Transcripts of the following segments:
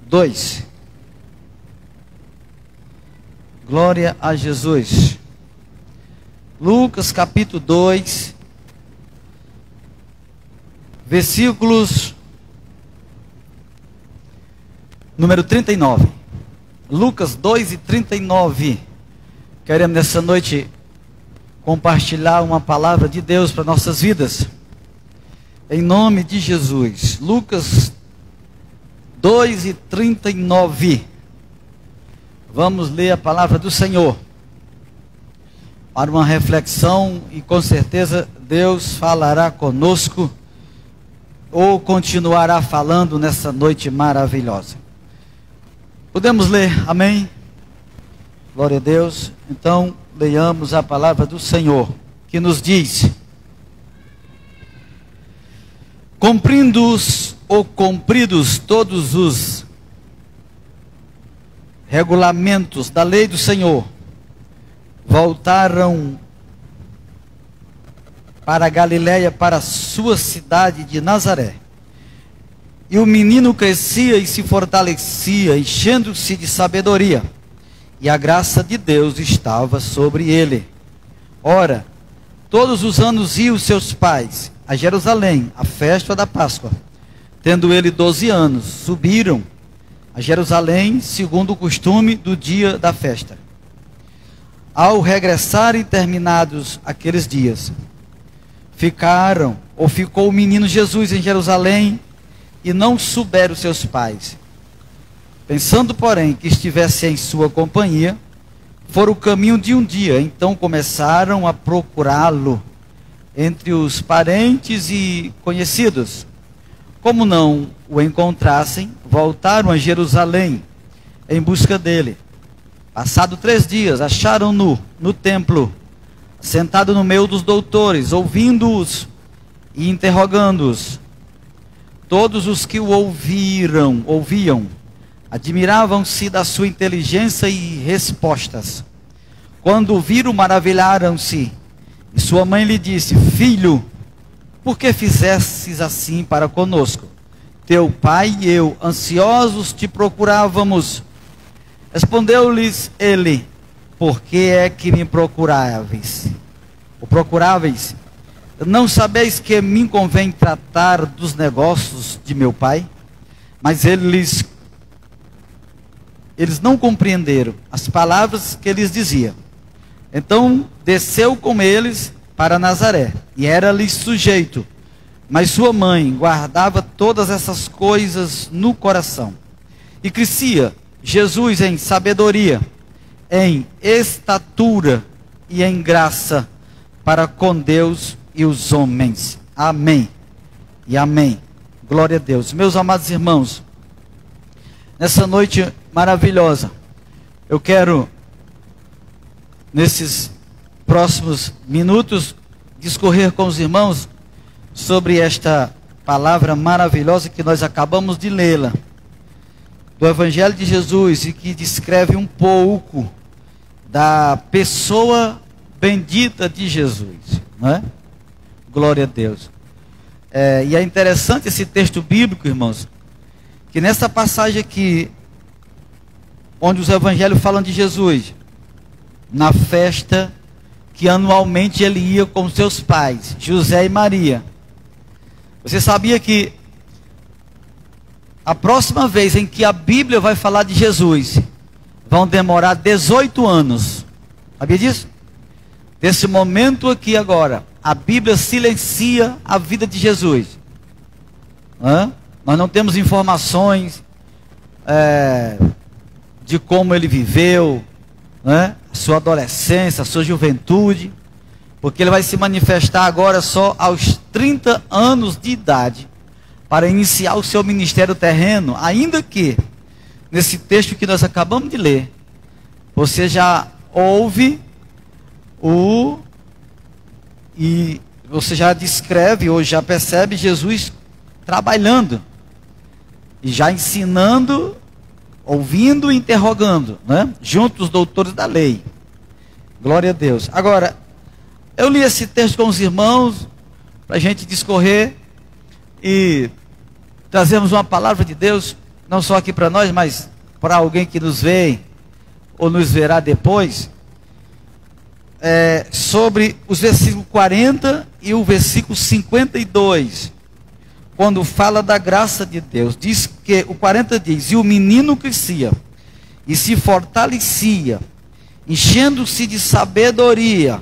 2. Glória a Jesus. Lucas capítulo 2, versículos número 39. Lucas 2 e 39. Queremos nessa noite compartilhar uma palavra de Deus para nossas vidas. Em nome de Jesus. Lucas 2 e 39. Vamos ler a palavra do Senhor para uma reflexão, e com certeza Deus falará conosco ou continuará falando nessa noite maravilhosa. Podemos ler, amém? Glória a Deus. Então leiamos a palavra do Senhor, que nos diz: cumpridos todos os regulamentos da lei do Senhor, voltaram para a Galiléia, para a sua cidade de Nazaré. E o menino crescia e se fortalecia, enchendo-se de sabedoria, e a graça de Deus estava sobre ele. Ora, todos os anos iam seus pais a Jerusalém, à festa da Páscoa. Tendo ele 12 anos, subiram a Jerusalém, segundo o costume do dia da festa. Ao regressarem terminados aqueles dias, ficou o menino Jesus em Jerusalém, e não souberam seus pais. Pensando, porém, que estivesse em sua companhia, foram o caminho de um dia. Então começaram a procurá-lo entre os parentes e conhecidos. Como não o encontrassem, voltaram a Jerusalém em busca dele. Passado 3 dias, acharam-no no templo, sentado no meio dos doutores, ouvindo-os e interrogando-os. Todos os que o ouviam, admiravam-se da sua inteligência e respostas. Quando o viram, maravilharam-se. E sua mãe lhe disse: Filho, por que fizestes assim para conosco? Teu pai e eu, ansiosos, te procurávamos. Respondeu-lhes ele: Por que é que me procuráveis? O procuráveis? Não sabeis que me convém tratar dos negócios de meu pai? Mas eles não compreenderam as palavras que lhes dizia. Então desceu com eles para Nazaré, e era-lhes sujeito. Mas sua mãe guardava todas essas coisas no coração. E crescia Jesus em sabedoria, em estatura e em graça para com Deus e os homens. Amém e amém. Glória a Deus. Meus amados irmãos, nessa noite maravilhosa, eu quero, nesses próximos minutos, discorrer com os irmãos sobre esta palavra maravilhosa que nós acabamos de lê-la, do Evangelho de Jesus, e que descreve um pouco da pessoa bendita de Jesus, não é? Glória a Deus. E é interessante esse texto bíblico, irmãos, que nessa passagem aqui, onde os evangelhos falam de Jesus, na festa que anualmente ele ia com seus pais, José e Maria. Você sabia que a próxima vez em que a Bíblia vai falar de Jesus, vão demorar 18 anos. Sabia disso? Desse momento aqui agora, a Bíblia silencia a vida de Jesus. Nós não temos informações de como ele viveu, a sua adolescência, a sua juventude, porque ele vai se manifestar agora só aos 30 anos de idade, para iniciar o seu ministério terreno. Ainda que, nesse texto que nós acabamos de ler, você já ouve e você já descreve, ou já percebe Jesus trabalhando, e já ensinando, ouvindo e interrogando, junto aos doutores da lei. Glória a Deus. Agora, eu li esse texto com os irmãos, para a gente discorrer e trazermos uma palavra de Deus não só aqui para nós, mas para alguém que nos vê ou nos verá depois, sobre os versículos 40 e o versículo 52, quando fala da graça de Deus. Diz que o 40 diz: e o menino crescia e se fortalecia, enchendo-se de sabedoria,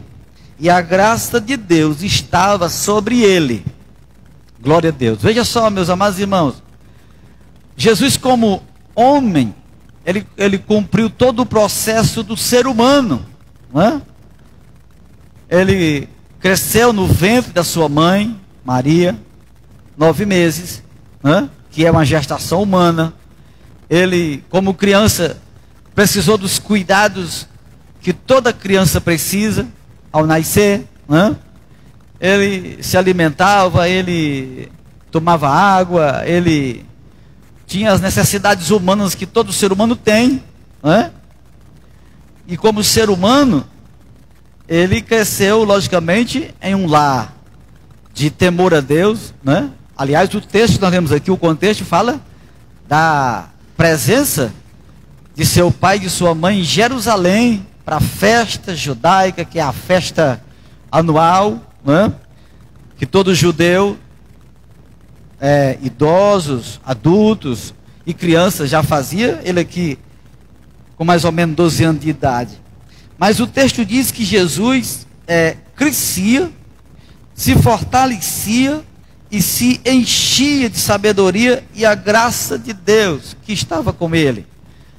e a graça de Deus estava sobre ele. Glória a Deus. Veja só, meus amados irmãos, Jesus, como homem, ele cumpriu todo o processo do ser humano, não é? Ele cresceu no ventre da sua mãe, Maria, 9 meses, né? Que é uma gestação humana. Ele, como criança, precisou dos cuidados que toda criança precisa ao nascer, né? Ele se alimentava, ele tomava água, ele tinha as necessidades humanas que todo ser humano tem, né? E como ser humano, ele cresceu, logicamente, em um lar de temor a Deus, né? Aliás, o texto que nós temos aqui, o contexto, fala da presença de seu pai e de sua mãe em Jerusalém, para a festa judaica, que é a festa anual, né? Que todo judeu, idosos, adultos e crianças já fazia. Ele aqui, com mais ou menos 12 anos de idade. Mas o texto diz que Jesus crescia, se fortalecia e se enchia de sabedoria e a graça de Deus que estava com ele.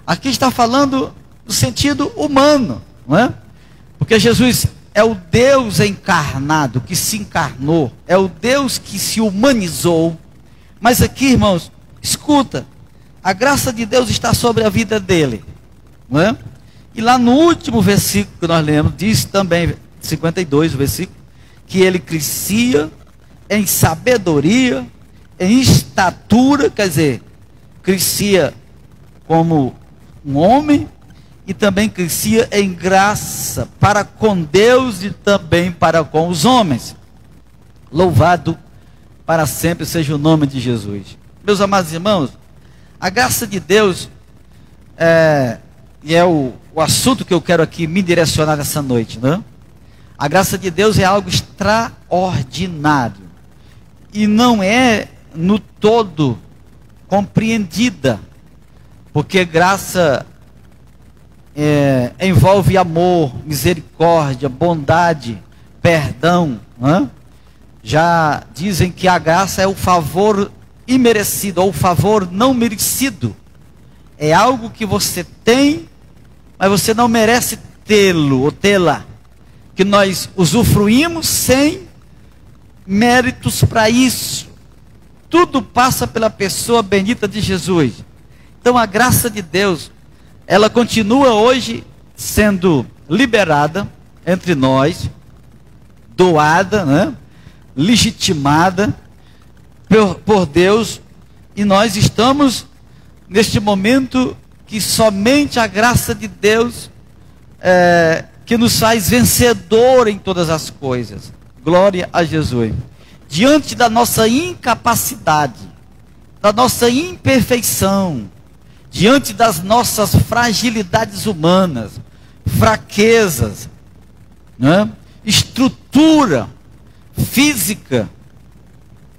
Aqui está falando no sentido humano, não é? Porque Jesus é o Deus encarnado, que se encarnou, é o Deus que se humanizou. Mas aqui, irmãos, escuta, a graça de Deus está sobre a vida dele, não é? E lá no último versículo que nós lemos, diz também, 52, o versículo, que ele crescia em sabedoria, em estatura, quer dizer, crescia como um homem, e também crescia em graça para com Deus e também para com os homens. Louvado para sempre seja o nome de Jesus. Meus amados irmãos, a graça de Deus e é o assunto que eu quero aqui me direcionar nessa noite, né? A graça de Deus é algo extraordinário e não é no todo compreendida, porque graça envolve amor, misericórdia, bondade, perdão, né? Já dizem que a graça é o favor imerecido ou o favor não merecido. É algo que você tem, mas você não merece tê-lo ou tê-la, que nós usufruímos sem méritos para isso. Tudo passa pela pessoa bendita de Jesus. Então a graça de Deus, ela continua hoje sendo liberada entre nós, doada, né? Legitimada por Deus, e nós estamos neste momento que somente a graça de Deus que nos faz vencedor em todas as coisas. Glória a Jesus. Diante da nossa incapacidade, da nossa imperfeição, diante das nossas fragilidades humanas, fraquezas, né? Estrutura física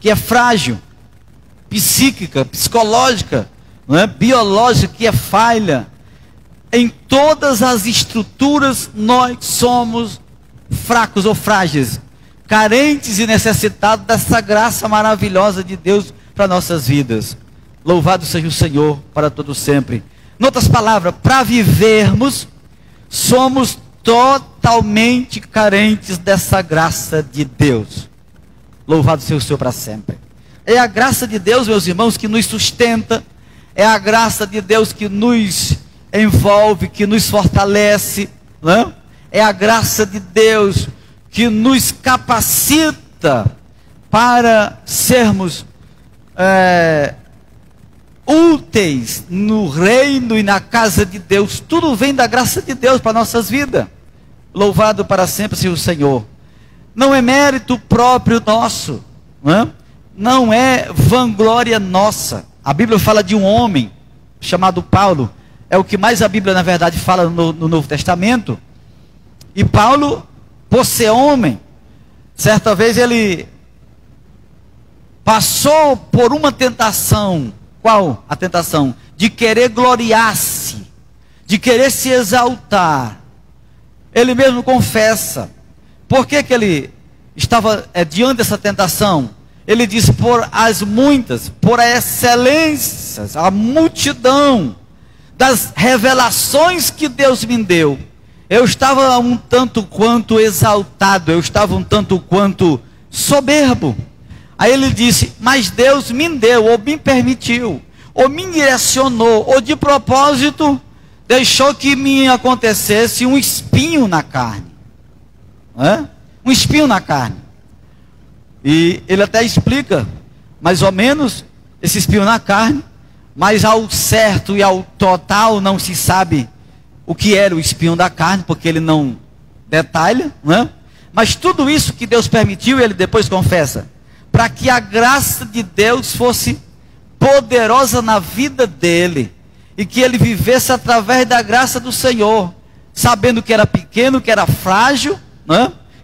que é frágil, psíquica, psicológica, não é? Biológica que é falha, em todas as estruturas nós somos fracos ou frágeis, carentes e necessitados dessa graça maravilhosa de Deus para nossas vidas. Louvado seja o Senhor para todo sempre. Em outras palavras, para vivermos, somos totalmente carentes dessa graça de Deus. Louvado seja o Senhor para sempre. É a graça de Deus, meus irmãos, que nos sustenta. É a graça de Deus que nos envolve, que nos fortalece, né? É a graça de Deus que nos capacita para sermos úteis no reino e na casa de Deus. Tudo vem da graça de Deus para nossas vidas. Louvado para sempre seja o Senhor. Não é mérito próprio nosso, não é vanglória nossa. A Bíblia fala de um homem chamado Paulo, é o que mais a Bíblia, na verdade, fala no Novo Testamento. E Paulo, por ser homem, certa vez ele passou por uma tentação. Qual a tentação? De querer gloriar-se, de querer se exaltar. Ele mesmo confessa. Por que ele estava diante dessa tentação? Ele diz: por as muitas, por as excelências, a multidão das revelações que Deus me deu, eu estava um tanto quanto exaltado, eu estava um tanto quanto soberbo. Aí ele disse: mas Deus me deu, ou me permitiu, ou me direcionou, ou de propósito deixou que me acontecesse um espinho na carne. Um espinho na carne. E ele até explica, mais ou menos, esse espinho na carne, mas ao certo e ao total não se sabe o que era o espinho da carne, porque ele não detalha, Mas tudo isso que Deus permitiu, ele depois confessa, para que a graça de Deus fosse poderosa na vida dele, e que ele vivesse através da graça do Senhor, sabendo que era pequeno, que era frágil,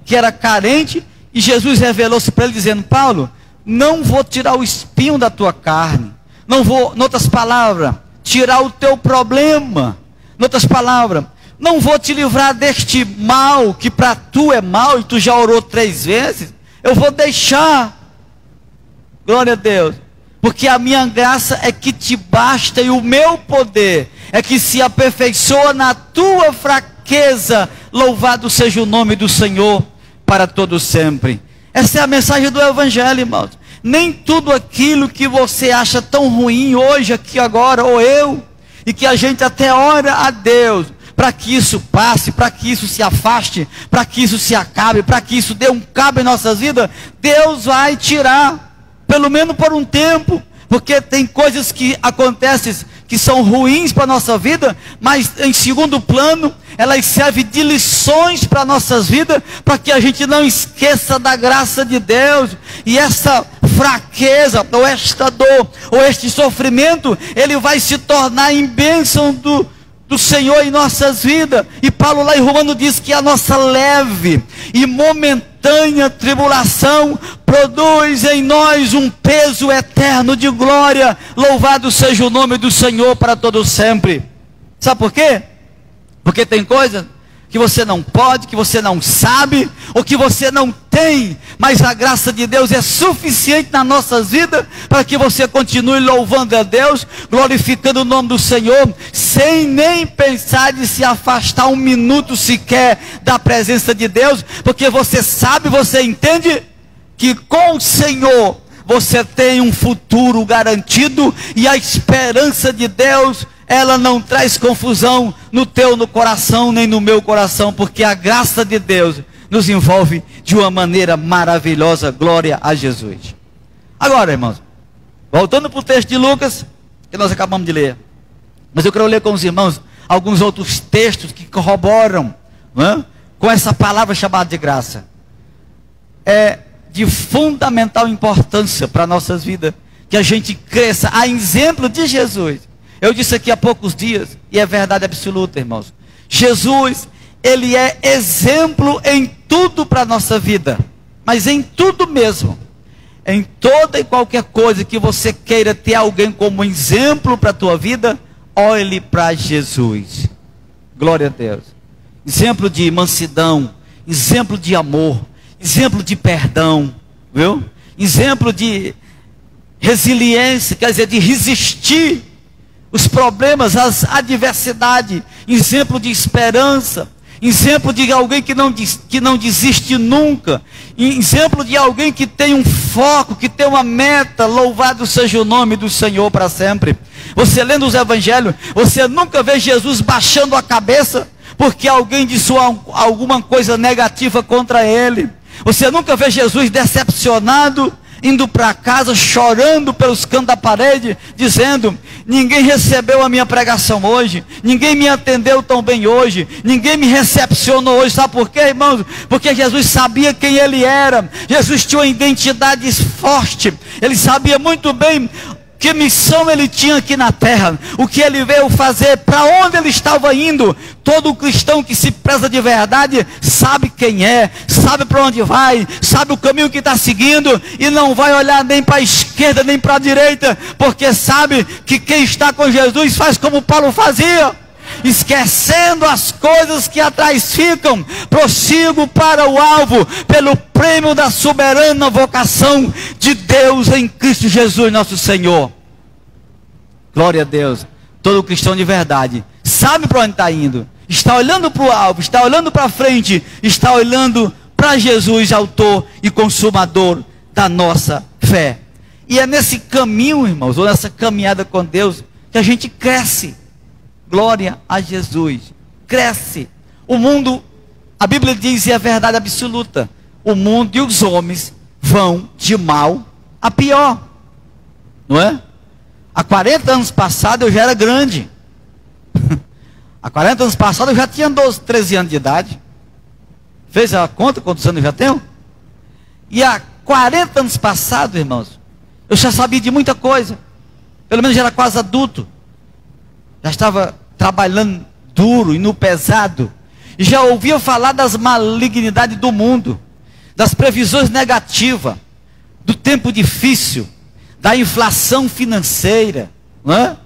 que era carente. E Jesus revelou-se para ele dizendo: Paulo, não vou tirar o espinho da tua carne, não vou, em outras palavras, tirar o teu problema, em outras palavras, não vou te livrar deste mal, que para tu é mal, e tu já orou 3 vezes, eu vou deixar, glória a Deus, porque a minha graça é que te basta, e o meu poder é que se aperfeiçoa na tua fraqueza. Louvado seja o nome do Senhor para todo sempre. Essa é a mensagem do Evangelho, irmãos. Nem tudo aquilo que você acha tão ruim hoje, aqui agora, ou eu, e que a gente até ora a Deus para que isso passe, para que isso se afaste, para que isso se acabe, para que isso dê um cabo em nossas vidas, Deus vai tirar, pelo menos por um tempo, porque tem coisas que acontecem que são ruins para a nossa vida, mas em segundo plano, elas servem de lições para nossas vidas, para que a gente não esqueça da graça de Deus. E essa fraqueza, ou esta dor, ou este sofrimento, ele vai se tornar em bênção do Senhor em nossas vidas. E Paulo lá em Romanos diz que a nossa leve e momentânea tribulação produz em nós um peso eterno de glória. Louvado seja o nome do Senhor para todo sempre. Sabe por quê? Porque tem coisa que você não pode, que você não sabe, ou que você não tem, mas a graça de Deus é suficiente nas nossas vidas, para que você continue louvando a Deus, glorificando o nome do Senhor, sem nem pensar de se afastar um minuto sequer da presença de Deus, porque você sabe, você entende, que com o Senhor, você tem um futuro garantido, e a esperança de Deus, ela não traz confusão no teu no coração, nem no meu coração, porque a graça de Deus nos envolve de uma maneira maravilhosa. Glória a Jesus. Agora, irmãos, voltando para o texto de Lucas, que nós acabamos de ler, mas eu quero ler com os irmãos alguns outros textos que corroboram com essa palavra chamada de graça. É de fundamental importância para nossas vidas que a gente cresça a exemplo de Jesus. Eu disse aqui há poucos dias, e é verdade absoluta, irmãos, Jesus, ele é exemplo em tudo para a nossa vida, mas em tudo mesmo, em toda e qualquer coisa que você queira ter alguém como exemplo para a tua vida, olhe para Jesus. Glória a Deus. Exemplo de mansidão, exemplo de amor, exemplo de perdão, viu? Exemplo de resiliência, quer dizer, de resistir os problemas, as adversidades, exemplo de esperança, exemplo de alguém que não desiste nunca, exemplo de alguém que tem um foco, que tem uma meta. Louvado seja o nome do Senhor para sempre. Você lendo os evangelhos, você nunca vê Jesus baixando a cabeça, porque alguém disse alguma coisa negativa contra ele. Você nunca vê Jesus decepcionado, indo para casa chorando pelos cantos da parede, dizendo: ninguém recebeu a minha pregação hoje, ninguém me atendeu tão bem hoje, ninguém me recepcionou hoje. Sabe por quê, irmãos? Porque Jesus sabia quem ele era. Jesus tinha uma identidade forte, ele sabia muito bem que missão ele tinha aqui na terra, o que ele veio fazer, para onde ele estava indo. Todo cristão que se preza de verdade sabe quem é, sabe para onde vai, sabe o caminho que está seguindo, e não vai olhar nem para a esquerda nem para a direita, porque sabe que quem está com Jesus faz como Paulo fazia, esquecendo as coisas que atrás ficam, prossigo para o alvo, pelo prêmio da soberana vocação de Deus em Cristo Jesus nosso Senhor. Glória a Deus. Todo cristão de verdade sabe para onde está indo, está olhando para o alvo, está olhando para frente, está olhando para Jesus, autor e consumador da nossa fé. E é nesse caminho, irmãos, ou nessa caminhada com Deus, que a gente cresce. Glória a Jesus. Cresce. O mundo, a Bíblia diz, e é verdade absoluta, o mundo e os homens vão de mal a pior. Não é? Há 40 anos passados eu já era grande. Há 40 anos passados eu já tinha 12, 13 anos de idade. Fez a conta quantos anos eu já tenho? E há 40 anos passados, irmãos, eu já sabia de muita coisa. Pelo menos já era quase adulto. Já estava trabalhando duro e no pesado. E já ouvia falar das malignidades do mundo, das previsões negativas, do tempo difícil, da inflação financeira, não é?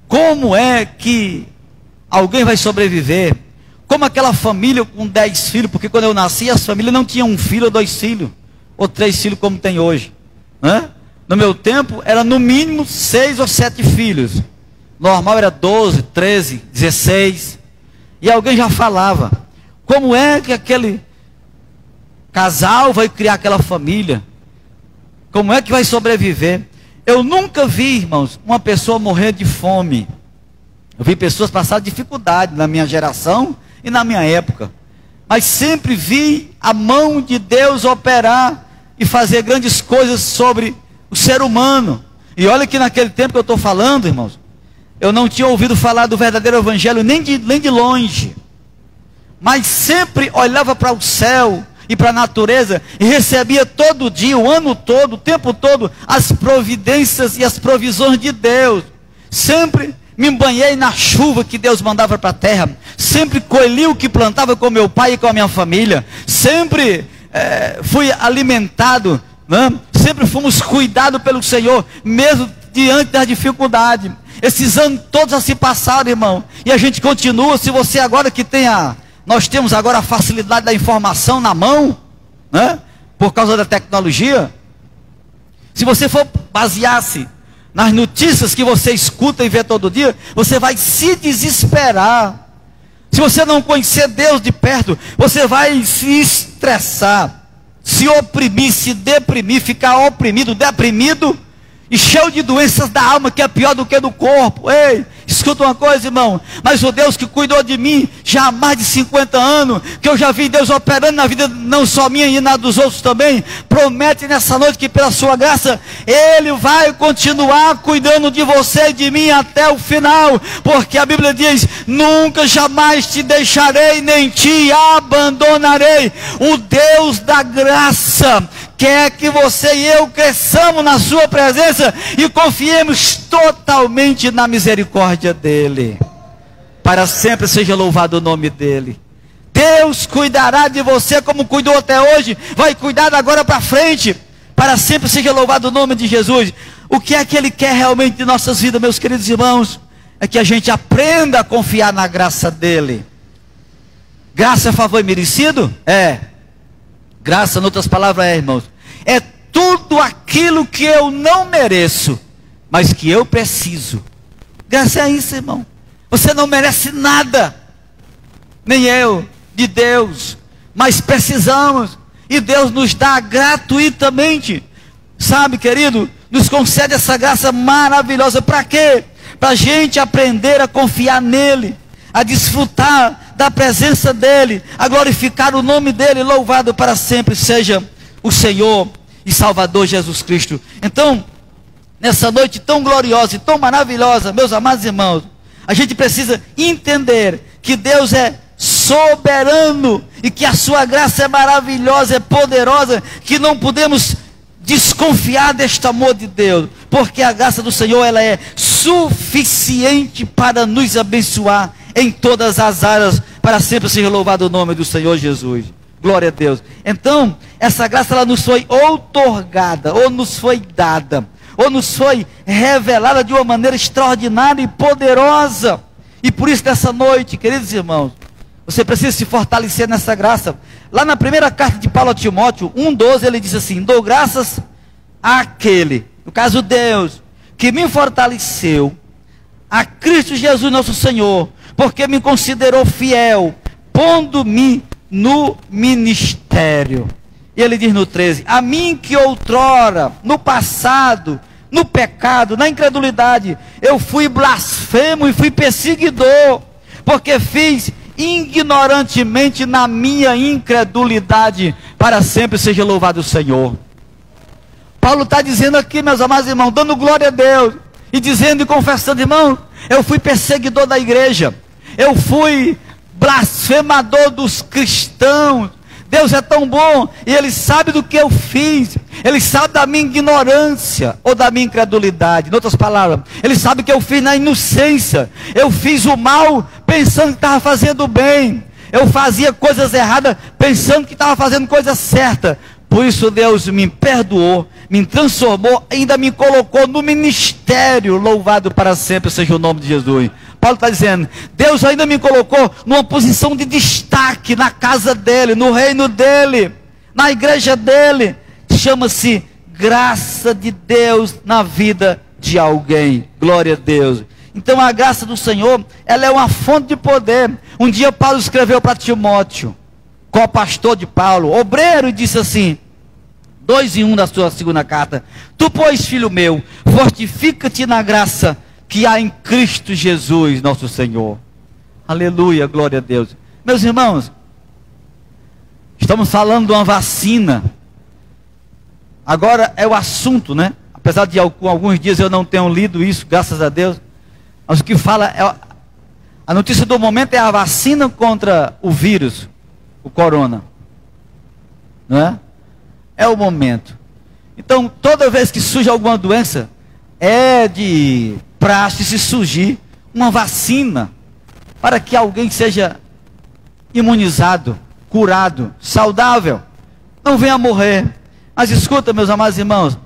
Como é que alguém vai sobreviver? Como aquela família com 10 filhos, porque quando eu nasci as famílias não tinham um filho ou 2 filhos, ou 3 filhos como tem hoje, não é? No meu tempo era no mínimo 6 ou 7 filhos. Normal era 12, 13, 16. E alguém já falava, como é que aquele casal vai criar aquela família? Como é que vai sobreviver? Eu nunca vi, irmãos, uma pessoa morrer de fome. Eu vi pessoas passar dificuldade na minha geração e na minha época. Mas sempre vi a mão de Deus operar e fazer grandes coisas sobre o ser humano. E olha que naquele tempo que eu estou falando, irmãos, eu não tinha ouvido falar do verdadeiro evangelho nem de longe. Mas sempre olhava para o céu e para a natureza e recebia todo dia, o ano todo, o tempo todo, as providências e as provisões de Deus. Sempre me banhei na chuva que Deus mandava para a terra. Sempre colhi o que plantava com meu pai e com a minha família. Sempre fui alimentado, né? Sempre fomos cuidados pelo Senhor, mesmo diante da dificuldade. Esses anos todos já se passaram, irmão, e a gente continua. Se você agora que tem nós temos agora a facilidade da informação na mão, né? Por causa da tecnologia. Se você for basear-se nas notícias que você escuta e vê todo dia, você vai se desesperar. Se você não conhecer Deus de perto, você vai se estressar, se oprimir, se deprimir, ficar oprimido, deprimido e cheio de doenças da alma, que é pior do que do corpo. Ei, escuta uma coisa, irmão, mas o Deus que cuidou de mim já há mais de 50 anos, que eu já vi Deus operando na vida não só minha e na dos outros também, promete nessa noite que pela sua graça Ele vai continuar cuidando de você e de mim até o final, porque a Bíblia diz, nunca jamais te deixarei nem te abandonarei. O Deus da graça quer que você e eu cresçamos na sua presença e confiemos totalmente na misericórdia dEle. Para sempre seja louvado o nome dEle. Deus cuidará de você como cuidou até hoje, vai cuidar agora para frente. Para sempre seja louvado o nome de Jesus. O que é que Ele quer realmente de nossas vidas, meus queridos irmãos? É que a gente aprenda a confiar na graça dEle. Graça é favor merecido? É. Graça, em outras palavras, irmãos, é tudo aquilo que eu não mereço, mas que eu preciso. Graça é isso, irmão. Você não merece nada, nem eu, de Deus, mas precisamos, e Deus nos dá gratuitamente, sabe, querido, nos concede essa graça maravilhosa. Para quê? Para a gente aprender a confiar nele, a desfrutar da presença dEle, a glorificar o nome dEle. Louvado para sempre seja o Senhor e Salvador Jesus Cristo. Então, nessa noite tão gloriosa e tão maravilhosa, meus amados irmãos, a gente precisa entender que Deus é soberano e que a sua graça é maravilhosa, é poderosa, que não podemos desconfiar deste amor de Deus, porque a graça do Senhor, ela é suficiente para nos abençoar em todas as áreas, para sempre seja louvado o nome do Senhor Jesus. Glória a Deus. Então, essa graça, ela nos foi outorgada, ou nos foi dada, ou nos foi revelada de uma maneira extraordinária e poderosa. E por isso, nessa noite, queridos irmãos, você precisa se fortalecer nessa graça. Lá na primeira carta de Paulo a Timóteo, 1,12, ele diz assim: dou graças àquele, no caso Deus, que me fortaleceu, a Cristo Jesus nosso Senhor, porque me considerou fiel, pondo-me no ministério. E ele diz no 13: a mim que outrora, no passado, no pecado, na incredulidade, eu fui blasfemo e fui perseguidor, porque fiz ignorantemente na minha incredulidade, para sempre seja louvado o Senhor. Paulo está dizendo aqui, meus amados irmãos, dando glória a Deus, e dizendo e confessando: irmão, eu fui perseguidor da igreja, eu fui blasfemador dos cristãos. Deus é tão bom, e Ele sabe do que eu fiz, Ele sabe da minha ignorância, ou da minha incredulidade. Em outras palavras, Ele sabe que eu fiz na inocência, eu fiz o mal pensando que estava fazendo o bem, eu fazia coisas erradas pensando que estava fazendo coisa certa. Por isso Deus me perdoou, me transformou, ainda me colocou no ministério. Louvado para sempre seja o nome de Jesus. Paulo está dizendo: Deus ainda me colocou numa posição de destaque na casa dele, no reino dele, na igreja dele. Chama-se graça de Deus na vida de alguém. Glória a Deus. Então a graça do Senhor, ela é uma fonte de poder. Um dia Paulo escreveu para Timóteo, co-pastor de Paulo, obreiro, e disse assim, 2:1 da sua segunda carta: tu, pois, filho meu, fortifica-te na graça que há em Cristo Jesus, nosso Senhor. Aleluia, glória a Deus. Meus irmãos, estamos falando de uma vacina. Agora é o assunto, né? Apesar de alguns dias eu não tenho lido isso, graças a Deus. Mas o que fala, a notícia do momento é a vacina contra o vírus, o corona. Não é? É o momento. Então, toda vez que surge alguma doença, é de praxe se surgir uma vacina para que alguém seja imunizado, curado, saudável, não venha morrer. Mas escuta, meus amados irmãos,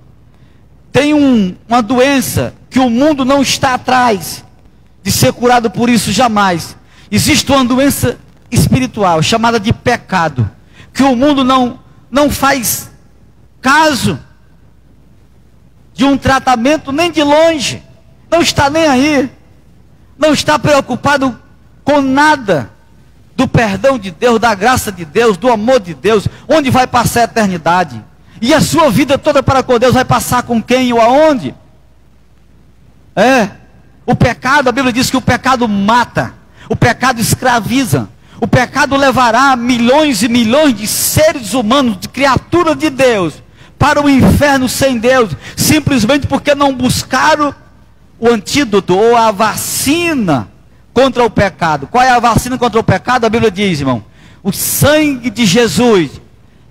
tem uma doença que o mundo não está atrás de ser curado por isso jamais. Existe uma doença espiritual chamada de pecado, que o mundo não faz caso de um tratamento nem de longe, não está nem aí, não está preocupado com nada do perdão de Deus, da graça de Deus, do amor de Deus, onde vai passar a eternidade. E a sua vida toda para com Deus vai passar com quem ou aonde? O pecado, a Bíblia diz que o pecado mata, o pecado escraviza, o pecado levará milhões e milhões de seres humanos, de criaturas de Deus, para o inferno sem Deus, simplesmente porque não buscaram o antídoto ou a vacina contra o pecado. Qual é a vacina contra o pecado? A Bíblia diz, irmão, o sangue de Jesus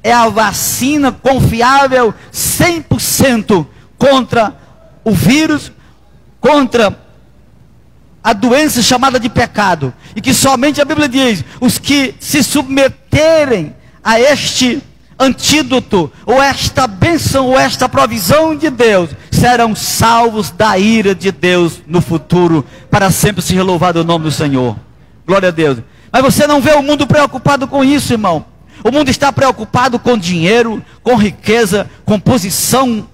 é a vacina confiável 100% contra o vírus, contra a doença chamada de pecado. E que somente a Bíblia diz, os que se submeterem a este antídoto, ou esta bênção, ou esta provisão de Deus, serão salvos da ira de Deus no futuro. Para sempre seja louvado o nome do Senhor. Glória a Deus. Mas você não vê o mundo preocupado com isso, irmão. O mundo está preocupado com dinheiro, com riqueza, com posição,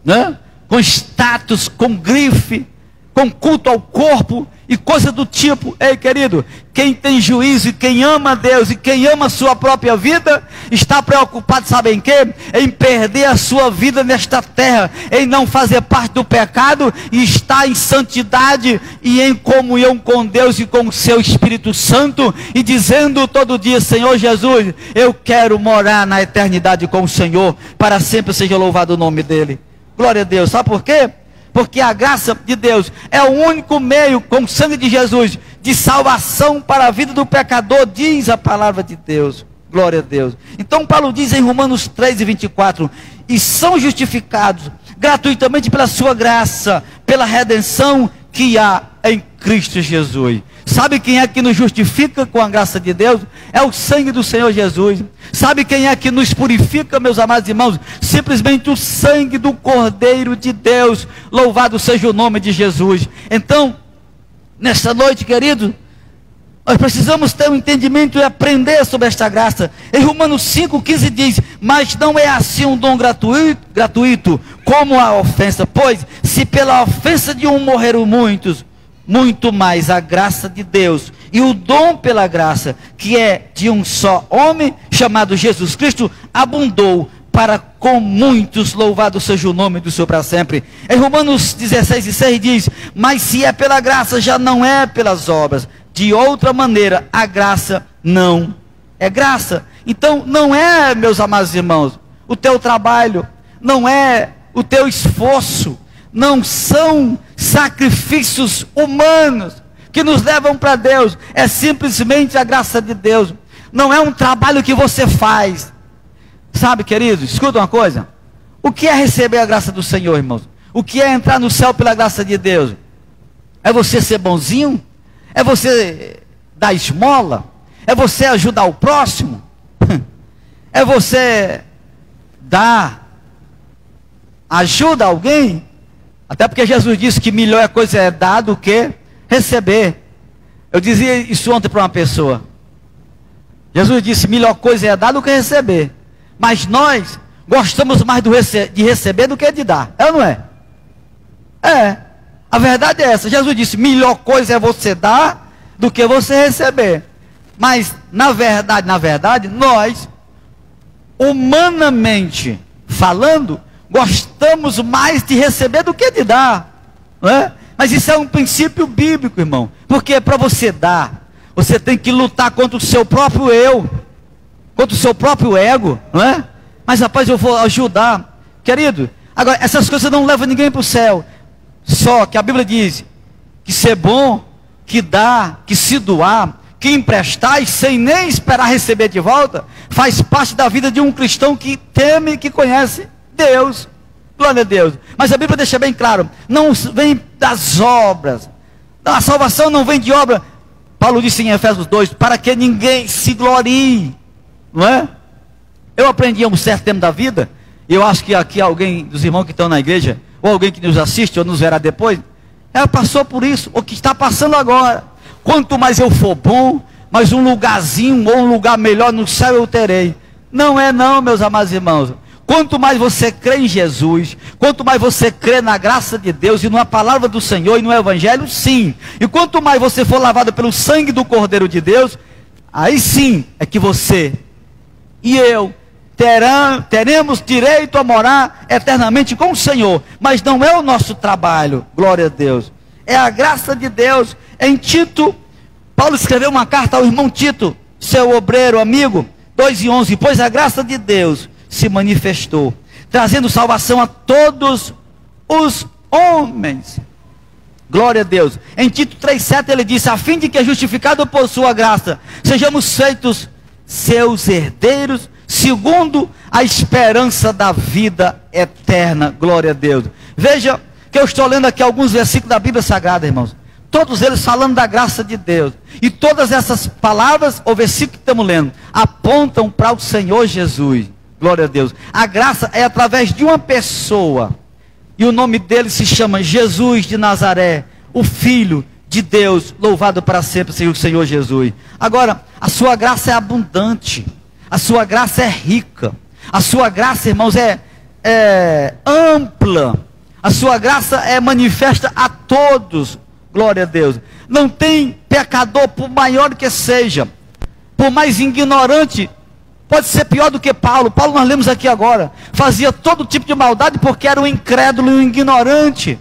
né? Com status, com grife, com culto ao corpo e coisa do tipo. Ei, querido, quem tem juízo e quem ama a Deus e quem ama a sua própria vida, está preocupado, sabe em quê? Em perder a sua vida nesta terra, em não fazer parte do pecado e estar em santidade e em comunhão com Deus e com o seu Espírito Santo, e dizendo todo dia: Senhor Jesus, eu quero morar na eternidade com o Senhor, para sempre seja louvado o nome dele. Glória a Deus. Sabe por quê? Porque a graça de Deus é o único meio, com o sangue de Jesus, de salvação para a vida do pecador, diz a palavra de Deus. Glória a Deus. Então Paulo diz em Romanos 3:24: e são justificados gratuitamente pela sua graça, pela redenção que há em Cristo Jesus. Sabe quem é que nos justifica com a graça de Deus? É o sangue do Senhor Jesus. Sabe quem é que nos purifica, meus amados irmãos? Simplesmente o sangue do Cordeiro de Deus. Louvado seja o nome de Jesus. Então, nesta noite, querido, nós precisamos ter um entendimento e aprender sobre esta graça. Em Romanos 5,15 diz: mas não é assim um dom gratuito como a ofensa, pois se pela ofensa de um morreram muitos, muito mais a graça de Deus e o dom pela graça, que é de um só homem, chamado Jesus Cristo, abundou para com muitos. Louvado seja o nome do Senhor para sempre. Em Romanos 16,6 diz: mas se é pela graça, já não é pelas obras. De outra maneira, a graça não é graça. Então, não é, meus amados irmãos, o teu trabalho, não é o teu esforço, não são sacrifícios humanos que nos levam para Deus, é simplesmente a graça de Deus. Não é um trabalho que você faz. Sabe, queridos, escuta uma coisa: o que é receber a graça do Senhor, irmãos? O que é entrar no céu pela graça de Deus? É você ser bonzinho? É você dar esmola? É você ajudar o próximo? É você dar ajuda a alguém? Até porque Jesus disse que melhor coisa é dar do que receber. Eu dizia isso ontem para uma pessoa. Jesus disse: melhor coisa é dar do que receber. Mas nós gostamos mais de receber do que de dar. É ou não é? É. A verdade é essa. Jesus disse: melhor coisa é você dar do que você receber. Mas na verdade, nós, humanamente falando, gostamos mais de receber do que de dar, não é? Mas isso é um princípio bíblico, irmão. Porque para você dar, você tem que lutar contra o seu próprio eu, contra o seu próprio ego, não é? Mas rapaz, eu vou ajudar, querido. Agora, essas coisas não levam ninguém para o céu. Só que a Bíblia diz que ser bom, que dar, que se doar, que emprestar e sem nem esperar receber de volta, faz parte da vida de um cristão que teme e que conhece Deus. Glória a Deus. Mas a Bíblia deixa bem claro: não vem das obras. A salvação não vem de obra. Paulo disse em Efésios 2: para que ninguém se glorie, não é? Eu aprendi há um certo tempo da vida, e eu acho que aqui alguém dos irmãos que estão na igreja, ou alguém que nos assiste ou nos verá depois, ela passou por isso, ou que está passando agora. Quanto mais eu for bom, mais um lugarzinho ou um lugar melhor no céu eu terei. Não é não, meus amados irmãos. Quanto mais você crê em Jesus, quanto mais você crê na graça de Deus e na palavra do Senhor e no Evangelho, sim. E quanto mais você for lavado pelo sangue do Cordeiro de Deus, aí sim é que você e eu teremos direito a morar eternamente com o Senhor. Mas não é o nosso trabalho, glória a Deus. É a graça de Deus. Em Tito, Paulo escreveu uma carta ao irmão Tito, seu obreiro, amigo, 2:11. Pois a graça de Deus se manifestou, trazendo salvação a todos os homens. Glória a Deus. Em Tito 3:7 ele disse: a fim de que, justificado por sua graça, sejamos feitos seus herdeiros, segundo a esperança da vida eterna. Glória a Deus. Veja que eu estou lendo aqui alguns versículos da Bíblia Sagrada, irmãos, todos eles falando da graça de Deus, e todas essas palavras ou versículos que estamos lendo apontam para o Senhor Jesus. Glória a Deus. A graça é através de uma pessoa, e o nome dele se chama Jesus de Nazaré, o Filho de Deus. Louvado para sempre seja o Senhor Jesus. Agora, a sua graça é abundante, a sua graça é rica, a sua graça, irmãos, é ampla, a sua graça é manifesta a todos. Glória a Deus. Não tem pecador, por maior que seja, por mais ignorante, pode ser pior do que Paulo. Paulo, nós lemos aqui agora, fazia todo tipo de maldade porque era um incrédulo e um ignorante.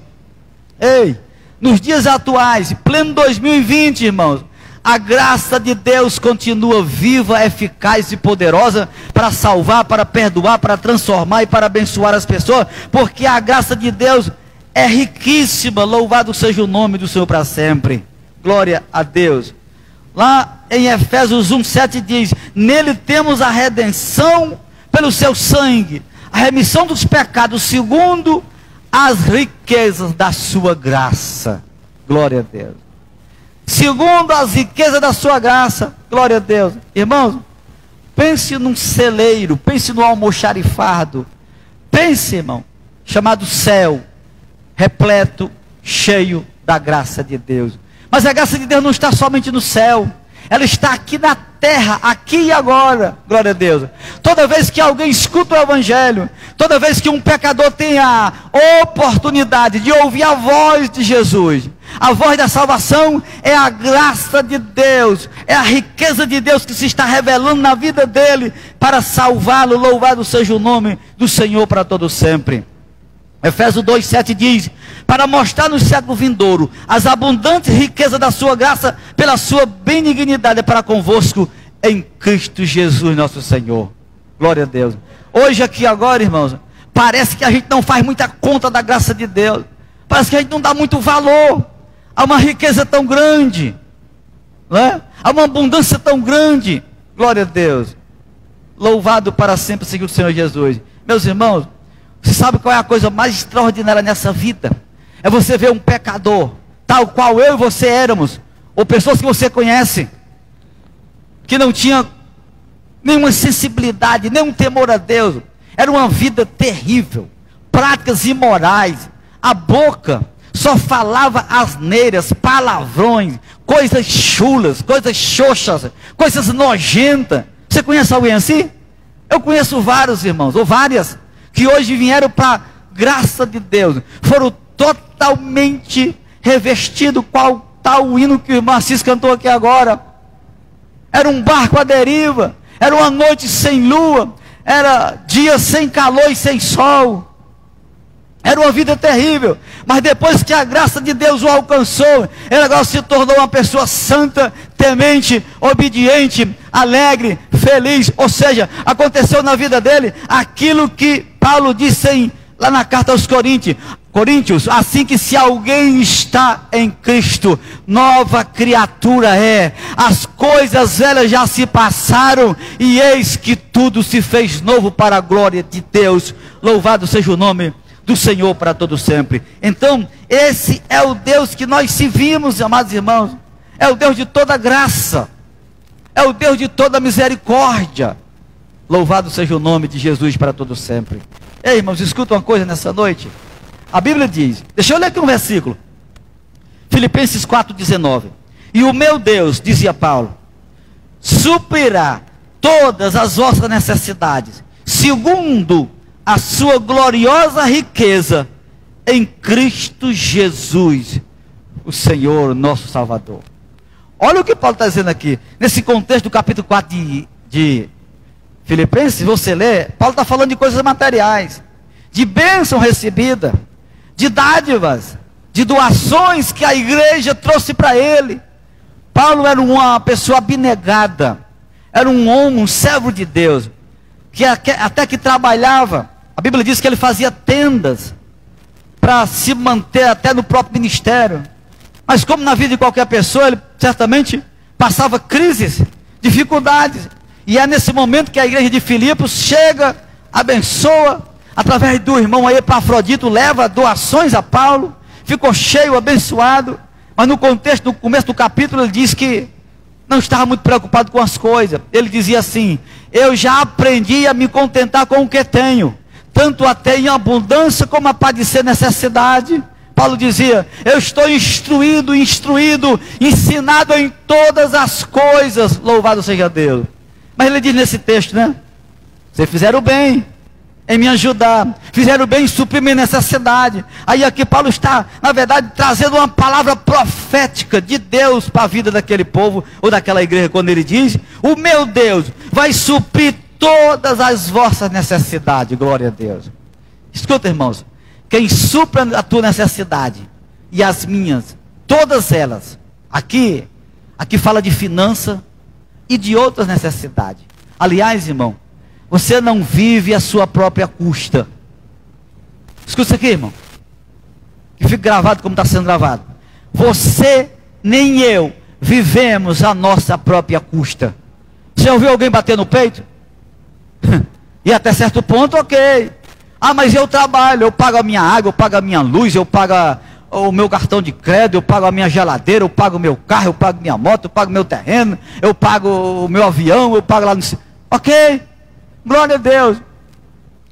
Ei, nos dias atuais, pleno 2020, irmãos, a graça de Deus continua viva, eficaz e poderosa para salvar, para perdoar, para transformar e para abençoar as pessoas, porque a graça de Deus é riquíssima. Louvado seja o nome do Senhor para sempre. Glória a Deus. Lá em Efésios 1:7 diz: nele temos a redenção pelo seu sangue, a remissão dos pecados segundo as riquezas da sua graça. Glória a Deus. Segundo as riquezas da sua graça. Glória a Deus. Irmãos, pense num celeiro, pense no almoxarifado. Pense, irmão, chamado céu, repleto, cheio da graça de Deus. Mas a graça de Deus não está somente no céu. Ela está aqui na terra, aqui e agora. Glória a Deus. Toda vez que alguém escuta o Evangelho, toda vez que um pecador tem a oportunidade de ouvir a voz de Jesus, a voz da salvação é a graça de Deus, é a riqueza de Deus que se está revelando na vida dele para salvá-lo. Louvado seja o nome do Senhor para todo sempre. Efésios 2:7 diz: para mostrar no século vindouro as abundantes riquezas da sua graça pela sua benignidade para convosco em Cristo Jesus nosso Senhor. Glória a Deus. Hoje aqui agora, irmãos, parece que a gente não faz muita conta da graça de Deus. Parece que a gente não dá muito valor. Há uma riqueza tão grande, não é? Há uma abundância tão grande. Glória a Deus. Louvado para sempre seja o Senhor Jesus. Meus irmãos, você sabe qual é a coisa mais extraordinária nessa vida? É você ver um pecador, tal qual eu e você éramos, ou pessoas que você conhece, que não tinha nenhuma sensibilidade, nenhum temor a Deus. Era uma vida terrível, práticas imorais, a boca só falava asneiras, palavrões, coisas chulas, coisas xoxas, coisas nojentas. Você conhece alguém assim? Eu conheço vários, irmãos, ou várias, que hoje vieram para a graça de Deus, foram totalmente revestidos, qual tal o hino que o irmão Assis cantou aqui agora. Era um barco à deriva, era uma noite sem lua, era dia sem calor e sem sol. Era uma vida terrível, mas depois que a graça de Deus o alcançou, ele agora se tornou uma pessoa santa, temente, obediente, alegre, feliz. Ou seja, aconteceu na vida dele aquilo que Paulo disse lá na carta aos Coríntios, assim que se alguém está em Cristo, nova criatura é. As coisas velhas já se passaram e eis que tudo se fez novo para a glória de Deus. Louvado seja o nome do Senhor para todo sempre. Então, esse é o Deus que nós servimos, amados irmãos. É o Deus de toda graça. É o Deus de toda misericórdia. Louvado seja o nome de Jesus para todo sempre. Ei, irmãos, escuta uma coisa nessa noite. A Bíblia diz, deixa eu ler aqui um versículo. Filipenses 4:19. E o meu Deus, dizia Paulo, suprirá todas as vossas necessidades, segundo a sua gloriosa riqueza em Cristo Jesus, o Senhor nosso Salvador. Olha o que Paulo está dizendo aqui, nesse contexto do capítulo 4 de Filipenses. Você lê, Paulo está falando de coisas materiais, de bênção recebida, de dádivas, de doações que a igreja trouxe para ele. Paulo era uma pessoa abnegada, era um homem, um servo de Deus, que até que trabalhava. A Bíblia diz que ele fazia tendas para se manter até no próprio ministério. Mas como na vida de qualquer pessoa, ele certamente passava crises, dificuldades. E é nesse momento que a igreja de Filipos chega, abençoa, através do irmão aí Epafrodito, leva doações a Paulo, ficou cheio, abençoado. Mas no contexto, no começo do capítulo, ele diz que não estava muito preocupado com as coisas. Ele dizia assim: eu já aprendi a me contentar com o que tenho, tanto até em abundância como a padecer necessidade. Paulo dizia: eu estou instruído, ensinado em todas as coisas, louvado seja Deus. Mas ele diz nesse texto, né? Vocês fizeram bem em me ajudar, fizeram bem em suprir minha necessidade. Aí aqui Paulo está, na verdade, trazendo uma palavra profética de Deus para a vida daquele povo, ou daquela igreja, quando ele diz: o meu Deus vai suprir todas as vossas necessidades. Glória a Deus. Escuta, irmãos, quem supra a tua necessidade e as minhas, todas elas, aqui fala de finança e de outras necessidades. Aliás, irmão, você não vive a sua própria custa. Escuta isso aqui, irmão, que fique gravado como está sendo gravado. Você nem eu vivemos a nossa própria custa. Você ouviu alguém bater no peito? E até certo ponto, ok. Ah, mas eu trabalho, eu pago a minha água, eu pago a minha luz, eu pago o meu cartão de crédito, eu pago a minha geladeira, eu pago o meu carro, eu pago minha moto, eu pago meu terreno, eu pago o meu avião, eu pago lá no... Ok, glória a Deus.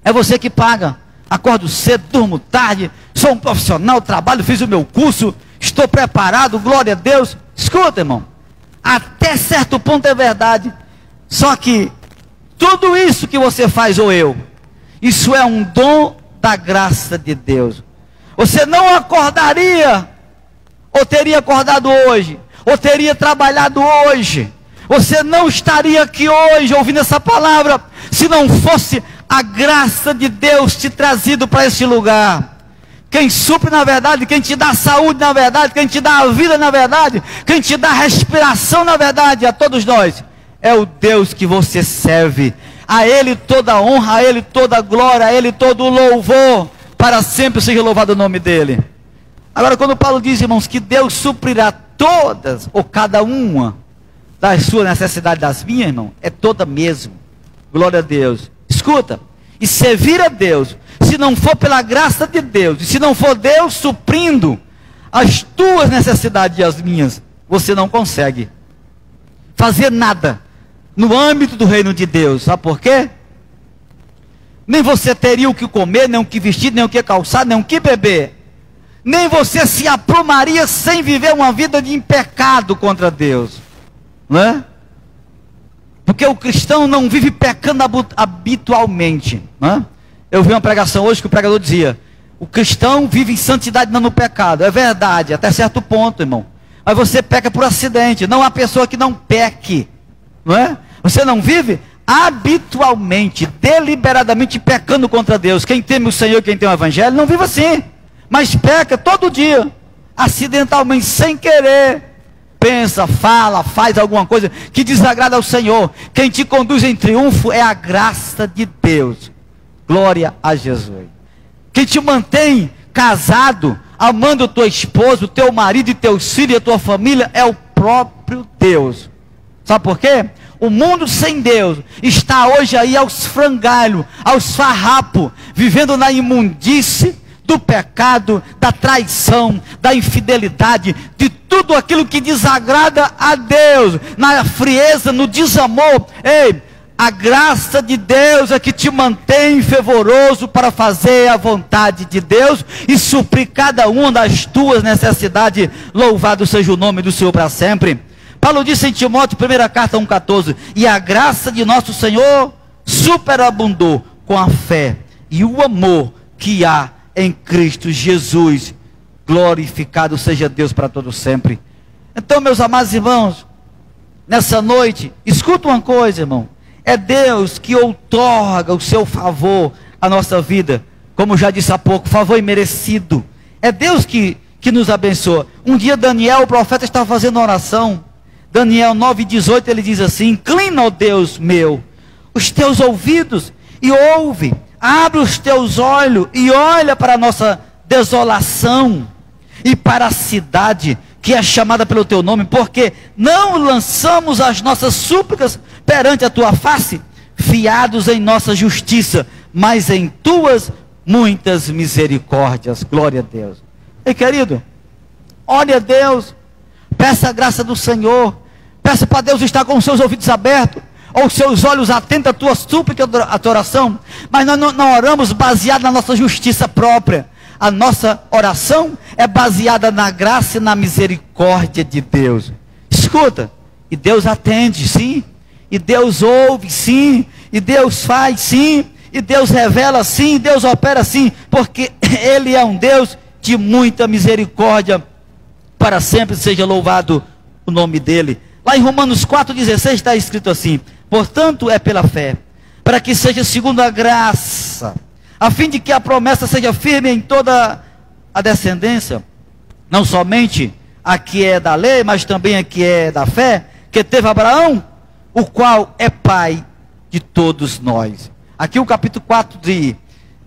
É você que paga. Acordo cedo, durmo tarde, sou um profissional, trabalho, fiz o meu curso, estou preparado, glória a Deus. Escuta, irmão, até certo ponto é verdade. Só que tudo isso que você faz, ou eu, isso é um dom da graça de Deus. Você não acordaria, ou teria acordado hoje, ou teria trabalhado hoje. Você não estaria aqui hoje ouvindo essa palavra, se não fosse a graça de Deus te trazido para esse lugar. Quem supre na verdade, quem te dá saúde na verdade, quem te dá a vida na verdade, quem te dá respiração na verdade, a todos nós, é o Deus que você serve. A Ele toda a honra, a Ele toda a glória, a Ele todo o louvor, para sempre seja louvado o nome dEle. Agora, quando Paulo diz, irmãos, que Deus suprirá todas, ou cada uma, das suas necessidades, das minhas, irmão, é toda mesmo. Glória a Deus. Escuta, e servir a Deus, se não for pela graça de Deus, e se não for Deus suprindo as tuas necessidades e as minhas, você não consegue fazer nada no âmbito do reino de Deus. Sabe por quê? Nem você teria o que comer, nem o que vestir, nem o que calçar, nem o que beber. Nem você se aprumaria sem viver uma vida de pecado contra Deus. Não é? Porque o cristão não vive pecando habitualmente. Não é? Eu vi uma pregação hoje que o pregador dizia: o cristão vive em santidade, não no pecado. É verdade, até certo ponto, irmão. Mas você peca por acidente. Não há pessoa que não peque. Não é? Você não vive habitualmente, deliberadamente pecando contra Deus. Quem teme o Senhor, quem tem o Evangelho, não vive assim. Mas peca todo dia, acidentalmente, sem querer. Pensa, fala, faz alguma coisa que desagrada ao Senhor. Quem te conduz em triunfo é a graça de Deus. Glória a Jesus. Quem te mantém casado, amando tua esposa, o teu marido e teus filhos e a tua família, é o próprio Deus. Sabe por quê? O mundo sem Deus está hoje aí aos frangalhos, aos farrapos, vivendo na imundície do pecado, da traição, da infidelidade, de tudo aquilo que desagrada a Deus, na frieza, no desamor. Ei, a graça de Deus é que te mantém fervoroso para fazer a vontade de Deus e suprir cada uma das tuas necessidades. Louvado seja o nome do Senhor para sempre. Paulo disse em Timóteo, 1 carta 1,14: e a graça de nosso Senhor superabundou com a fé e o amor que há em Cristo Jesus. Glorificado seja Deus para todo sempre. Então, meus amados irmãos, nessa noite, escuta uma coisa, irmão. É Deus que outorga o seu favor à nossa vida, como já disse há pouco, favor imerecido. É Deus que nos abençoa. Um dia Daniel, o profeta, estava fazendo uma oração. Daniel 9,18, ele diz assim: inclina, ó Deus meu, os teus ouvidos e ouve, abre os teus olhos e olha para a nossa desolação e para a cidade que é chamada pelo teu nome, porque não lançamos as nossas súplicas perante a tua face, fiados em nossa justiça, mas em tuas muitas misericórdias. Glória a Deus. Ei, querido, ore a Deus, peça a graça do Senhor, peça para Deus estar com os seus ouvidos abertos, ou os seus olhos atentos à tua súplica, à tua oração. Mas nós não oramos baseado na nossa justiça própria. A nossa oração é baseada na graça e na misericórdia de Deus. Escuta, e Deus atende, sim, e Deus ouve, sim, e Deus faz, sim, e Deus revela, sim, e Deus opera, sim, porque Ele é um Deus de muita misericórdia. Para sempre seja louvado o nome dEle. Lá em Romanos 4,16 está escrito assim: portanto é pela fé, para que seja segundo a graça, a fim de que a promessa seja firme em toda a descendência, não somente a que é da lei, mas também a que é da fé, que teve Abraão, o qual é pai de todos nós. Aqui o capítulo 4 de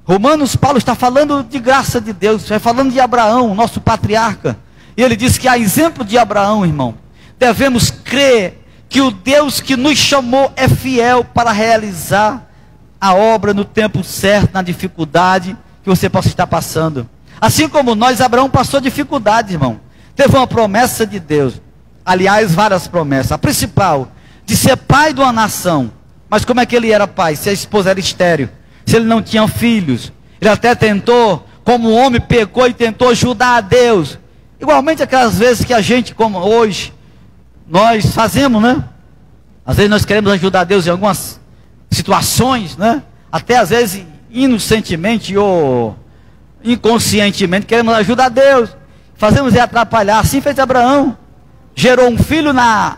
Romanos, Paulo está falando de graça de Deus, está falando de Abraão, nosso patriarca, e ele diz que a exemplo de Abraão, irmão, devemos crer que o Deus que nos chamou é fiel para realizar a obra no tempo certo, na dificuldade que você possa estar passando. Assim como nós, Abraão passou dificuldade, irmão. Teve uma promessa de Deus. Aliás, várias promessas. A principal, de ser pai de uma nação. Mas como é que ele era pai? Se a esposa era estéril, se ele não tinha filhos. Ele até tentou, como homem, pecou e tentou ajudar a Deus. Igualmente aquelas vezes que a gente, como hoje, nós fazemos, né? Às vezes nós queremos ajudar a Deus em algumas situações, né? Até às vezes inocentemente ou inconscientemente queremos ajudar a Deus. Fazemos atrapalhar. Assim fez Abraão. Gerou um filho na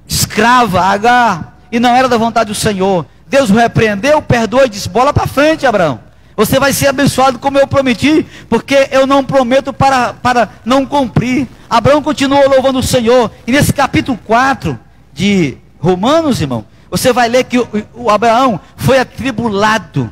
escrava, Agar, e não era da vontade do Senhor. Deus o repreendeu, perdoou e disse: bola para frente, Abraão. Você vai ser abençoado como eu prometi, porque eu não prometo para não cumprir. Abraão continuou louvando o Senhor. E nesse capítulo 4 de Romanos, irmão, você vai ler que o Abraão foi atribulado,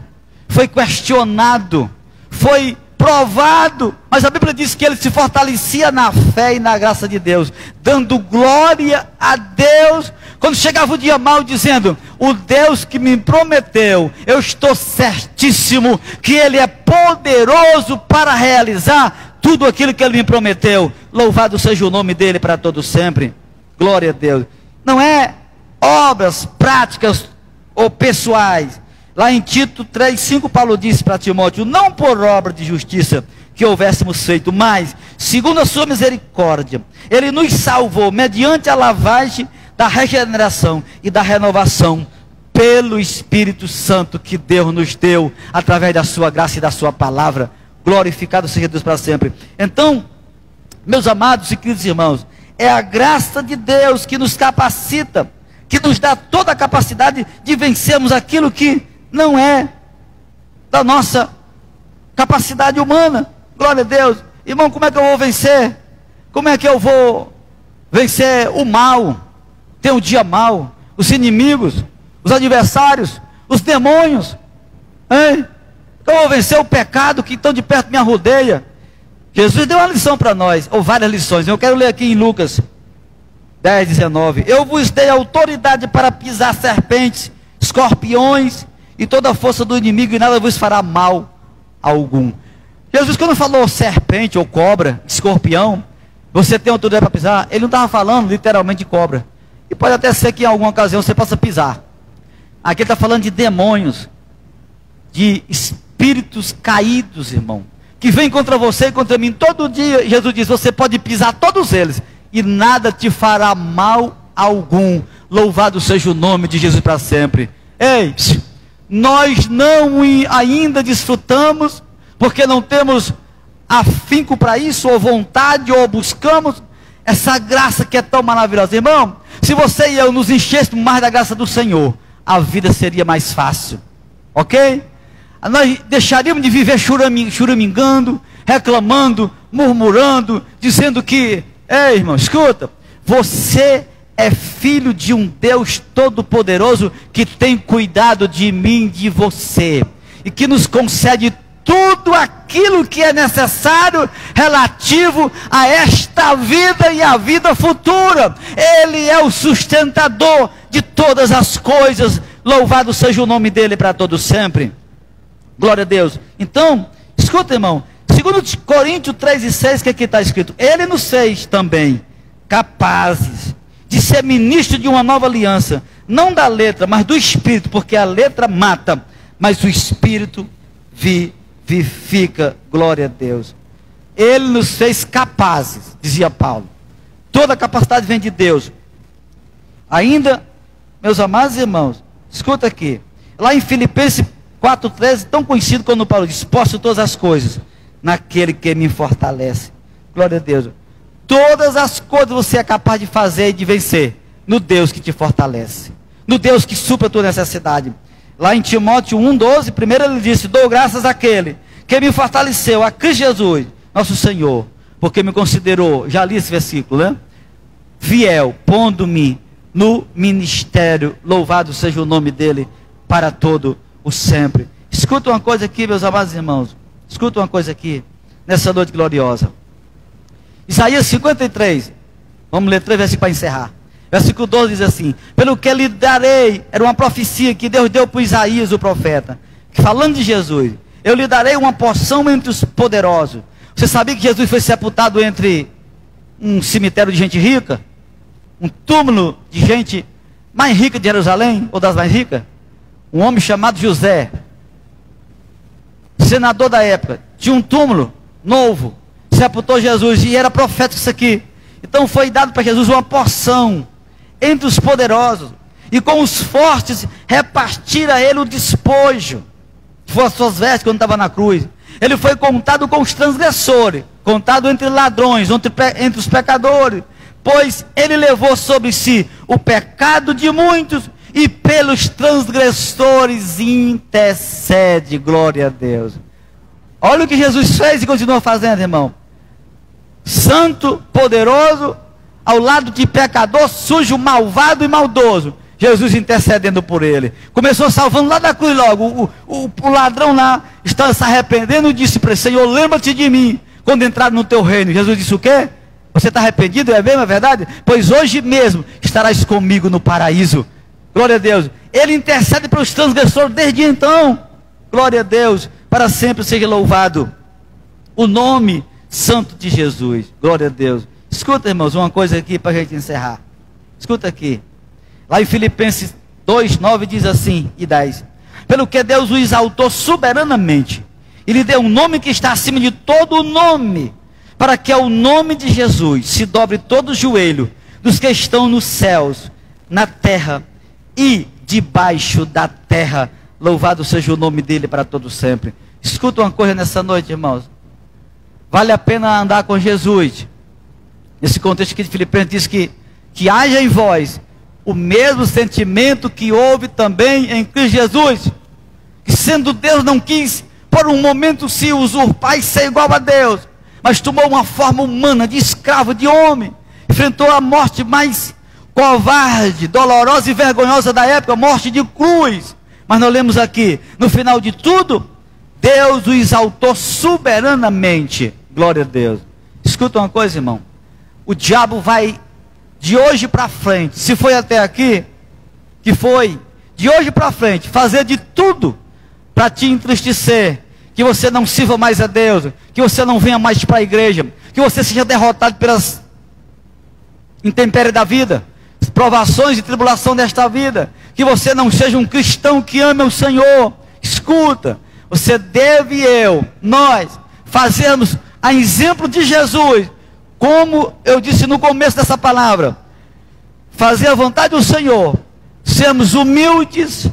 foi questionado, foi provado, mas a Bíblia diz que ele se fortalecia na fé e na graça de Deus, dando glória a Deus, quando chegava o dia mau, dizendo: o Deus que me prometeu, eu estou certíssimo que Ele é poderoso para realizar tudo aquilo que Ele me prometeu. Louvado seja o nome dEle para todo sempre. Glória a Deus. Não é obras práticas ou pessoais. Lá em Tito 3,5, Paulo disse para Timóteo: não por obra de justiça que houvéssemos feito, mas segundo a sua misericórdia, Ele nos salvou mediante a lavagem da regeneração e da renovação pelo Espírito Santo que Deus nos deu através da sua graça e da sua palavra. Glorificado seja Deus para sempre. Então, meus amados e queridos irmãos, é a graça de Deus que nos capacita, que nos dá toda a capacidade de vencermos aquilo que não é da nossa capacidade humana. Glória a Deus. Irmão, como é que eu vou vencer? Como é que eu vou vencer o mal? Tem um dia mau, os inimigos, os adversários, os demônios, hein? Então eu vou vencer o pecado que tão de perto me arrodeia. Jesus deu uma lição para nós, ou várias lições. Eu quero ler aqui em Lucas 10, 19. Eu vos dei autoridade para pisar serpentes, escorpiões e toda a força do inimigo, e nada vos fará mal algum. Jesus, quando falou serpente ou cobra, escorpião, você tem autoridade para pisar, ele não estava falando literalmente de cobra. E pode até ser que em alguma ocasião você possa pisar. Aqui ele está falando de demônios, de espíritos caídos, irmão, que vêm contra você e contra mim todo dia. Jesus diz: você pode pisar todos eles e nada te fará mal algum. Louvado seja o nome de Jesus para sempre. Ei, nós não ainda desfrutamos, porque não temos afinco para isso, ou vontade, ou buscamos essa graça que é tão maravilhosa. Irmão, se você e eu nos enchêssemos mais da graça do Senhor, a vida seria mais fácil, ok? Nós deixaríamos de viver churamingando, reclamando, murmurando, dizendo que: ei, irmão, escuta, você é filho de um Deus todo-poderoso que tem cuidado de mim, de você, e que nos concede tudo aquilo que é necessário relativo a esta vida e a vida futura. Ele é o sustentador de todas as coisas. Louvado seja o nome dele para todo sempre. Glória a Deus. Então, escuta, irmão, 2 Coríntios 3:6, o que aqui está escrito? Ele nos fez também capazes de ser ministro de uma nova aliança, não da letra, mas do Espírito, porque a letra mata, mas o Espírito vivifica. Glória a Deus. Ele nos fez capazes, dizia Paulo. Toda a capacidade vem de Deus. Ainda, meus amados irmãos, escuta aqui, lá em Filipenses 4:13, tão conhecido quando Paulo diz: posso todas as coisas naquele que me fortalece. Glória a Deus. Todas as coisas você é capaz de fazer e de vencer no Deus que te fortalece, no Deus que supra a tua necessidade. Lá em Timóteo 1:12, primeiro ele disse: dou graças àquele que me fortaleceu, a Cristo Jesus, nosso Senhor, porque me considerou, já li esse versículo, né? Fiel, pondo-me no ministério. Louvado seja o nome dele para todo o sempre. Escuta uma coisa aqui, meus amados irmãos. Escuta uma coisa aqui, nessa noite gloriosa. Isaías 53. Vamos ler 3 versículos para encerrar. Versículo 12 diz assim: pelo que lhe darei, era uma profecia que Deus deu para Isaías, o profeta, falando de Jesus: eu lhe darei uma porção entre os poderosos. Você sabia que Jesus foi sepultado entre um cemitério de gente rica? Um túmulo de gente mais rica de Jerusalém, ou das mais ricas? Um homem chamado José, senador da época, tinha um túmulo novo, sepultou Jesus, e era profético isso aqui. Então foi dado para Jesus uma porção entre os poderosos, e com os fortes repartir a ele o despojo, que foram as suas vestes quando estava na cruz. Ele foi contado com os transgressores, contado entre ladrões, entre os pecadores, pois ele levou sobre si o pecado de muitos, e pelos transgressores intercede. Glória a Deus. Olha o que Jesus fez e continua fazendo, irmão. Santo, poderoso, ao lado de pecador, sujo, malvado e maldoso, Jesus intercedendo por ele. Começou salvando lá da cruz logo. O ladrão lá estava se arrependendo e disse para ele: Senhor, lembra-te de mim quando entrar no teu reino. Jesus disse: o quê? Você está arrependido? É mesmo, é verdade? Pois hoje mesmo estarás comigo no paraíso. Glória a Deus. Ele intercede pelos transgressores desde então. Glória a Deus. Para sempre seja louvado o nome santo de Jesus. Glória a Deus. Escuta, irmãos, uma coisa aqui para a gente encerrar. Escuta aqui. Lá em Filipenses 2, 9 diz assim e 10: pelo que Deus o exaltou soberanamente, e lhe deu um nome que está acima de todo o nome, para que ao nome de Jesus se dobre todo o joelho dos que estão nos céus, na terra e debaixo da terra. Louvado seja o nome dele para todo sempre. Escuta uma coisa nessa noite, irmãos. Vale a pena andar com Jesus. Nesse contexto aqui de Filipenses diz que haja em vós o mesmo sentimento que houve também em Cristo Jesus, que sendo Deus não quis por um momento se usurpar e ser igual a Deus, mas tomou uma forma humana, de escravo, de homem, enfrentou a morte mais covarde, dolorosa e vergonhosa da época, a morte de cruz. Mas nós lemos aqui, no final de tudo, Deus o exaltou soberanamente. Glória a Deus. Escuta uma coisa, irmão. O diabo vai, de hoje para frente, se foi até aqui, que foi, de hoje para frente, fazer de tudo para te entristecer, que você não sirva mais a Deus, que você não venha mais para a igreja, que você seja derrotado pelas intempéries da vida, provações e tribulação desta vida, que você não seja um cristão que ame o Senhor. Escuta, você deve nós fazermos a exemplo de Jesus, como eu disse no começo dessa palavra, fazer a vontade do Senhor, sermos humildes,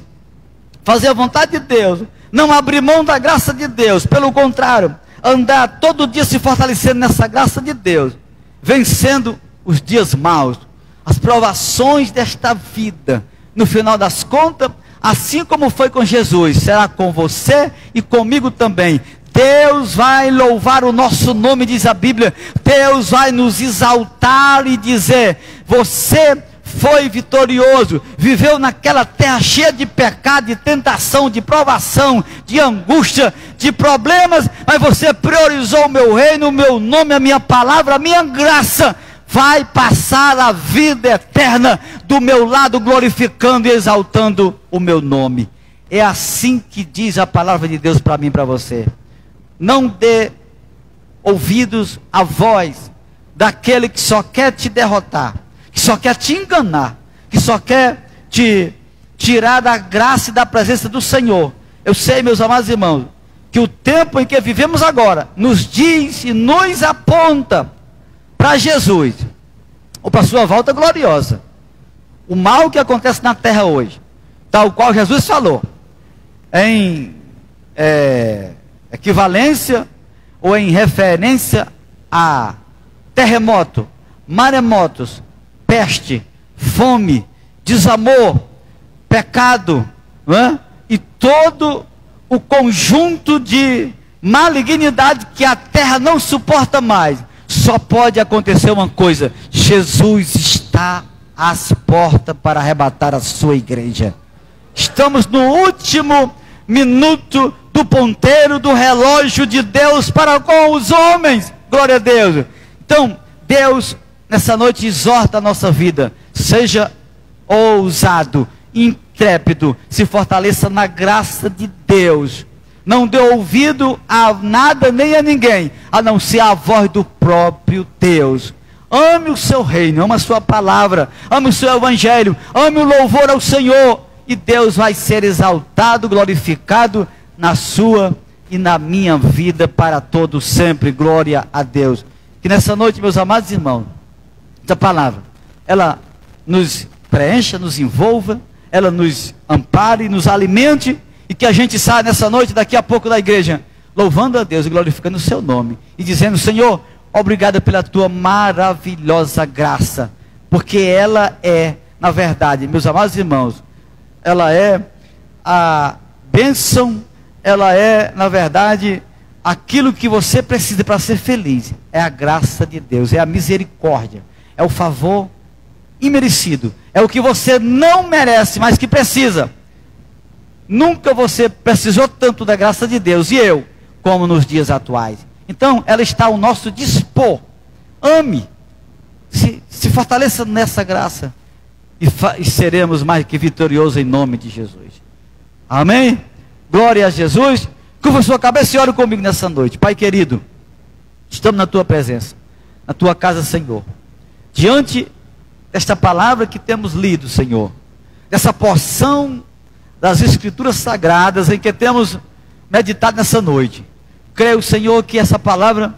fazer a vontade de Deus, não abrir mão da graça de Deus, pelo contrário, andar todo dia se fortalecendo nessa graça de Deus, vencendo os dias maus, as provações desta vida. No final das contas, assim como foi com Jesus, será com você e comigo também. Deus vai louvar o nosso nome, diz a Bíblia. Deus vai nos exaltar e dizer: você foi vitorioso, viveu naquela terra cheia de pecado, de tentação, de provação, de angústia, de problemas, mas você priorizou o meu reino, o meu nome, a minha palavra, a minha graça. Vai passar a vida eterna do meu lado, glorificando e exaltando o meu nome. É assim que diz a palavra de Deus para mim e para você. Não dê ouvidos à voz daquele que só quer te derrotar, que só quer te enganar, que só quer te tirar da graça e da presença do Senhor. Eu sei, meus amados irmãos, que o tempo em que vivemos agora nos diz e nos aponta para Jesus, ou para a sua volta gloriosa. O mal que acontece na terra hoje, tal qual Jesus falou, em equivalência ou em referência a terremoto, maremotos, peste, fome, desamor, pecado, não é? E todo o conjunto de malignidade que a terra não suporta mais. Só pode acontecer uma coisa: Jesus está às portas para arrebatar a sua igreja. Estamos no último minuto do ponteiro do relógio de Deus para com os homens. Glória a Deus. Então, Deus nessa noite exorta a nossa vida. Seja ousado, intrépido, se fortaleça na graça de Deus. Não dê ouvido a nada nem a ninguém, a não ser a voz do próprio Deus. Ame o seu reino, ame a sua palavra, ame o seu evangelho, ame o louvor ao Senhor, e Deus vai ser exaltado, glorificado na sua e na minha vida para todo sempre. Glória a Deus. Que nessa noite, meus amados irmãos, essa palavra, ela nos preencha, nos envolva, ela nos ampare, nos alimente, e que a gente saia nessa noite, daqui a pouco da igreja, louvando a Deus e glorificando o seu nome, e dizendo: Senhor, obrigado pela tua maravilhosa graça, porque ela é, na verdade, meus amados irmãos, ela é a bênção, ela é, na verdade, aquilo que você precisa para ser feliz. É a graça de Deus, é a misericórdia, é o favor imerecido, é o que você não merece, mas que precisa. Nunca você precisou tanto da graça de Deus, e eu, como nos dias atuais. Então, ela está ao nosso dispor. Ame, se fortaleça nessa graça, e seremos mais que vitoriosos em nome de Jesus. Amém? Glória a Jesus. Curva sua cabeça e ore comigo nessa noite. Pai querido, estamos na tua presença, na tua casa, Senhor, diante desta palavra que temos lido, Senhor, dessa porção das Escrituras Sagradas em que temos meditado nessa noite. Creio, Senhor, que essa palavra